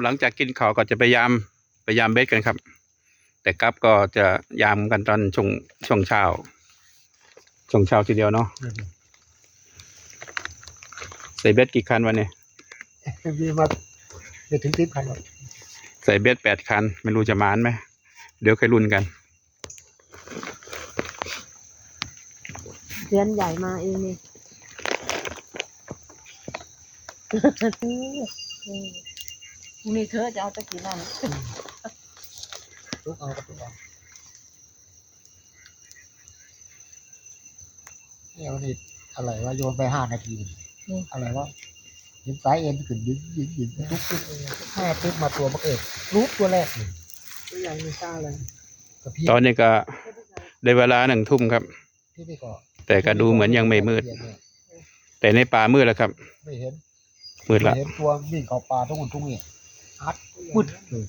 หลังจากกินข้าวก็จะพยายามเบ็ดกันครับ แต่กลับก็จะยามกันตอนช่วงเช้าทีเดียวเนาะใส่เบ็ดกี่คันวันนี้ มีมาเดี๋ยวถึง10 คันหรอก ใส่เบ็ด8 คันไม่รู้จะมานไหมเดี๋ยวค่อยลุ้นกัน เดือนใหญ่มาเองนี่พรุ่งนี้เธอจะเอาตะกี้นั่น ทุกเอากับทุกเอาเนี่ยวันนี้อะไรว่าโยนไป5 นาทีอะไรว่าเห็นสายเอ็นขึ้นยิงทุกแม่ติ๊บมาตัวบักเอกรูปตัวแรกเลยตัวใหญ่ไม่ซ่าเลยกับพี่ ตอนนี้ก็ได้เวลา1 ทุ่มครับ ที่นี่ก็ แต่ก็ดูเหมือนยังไม่มืด แต่ในป่ามืดแล้วครับ ไม่เห็น มืดละ เห็นตัววิ่งเข้าป่าทุ่งนี่อัดมืดเลย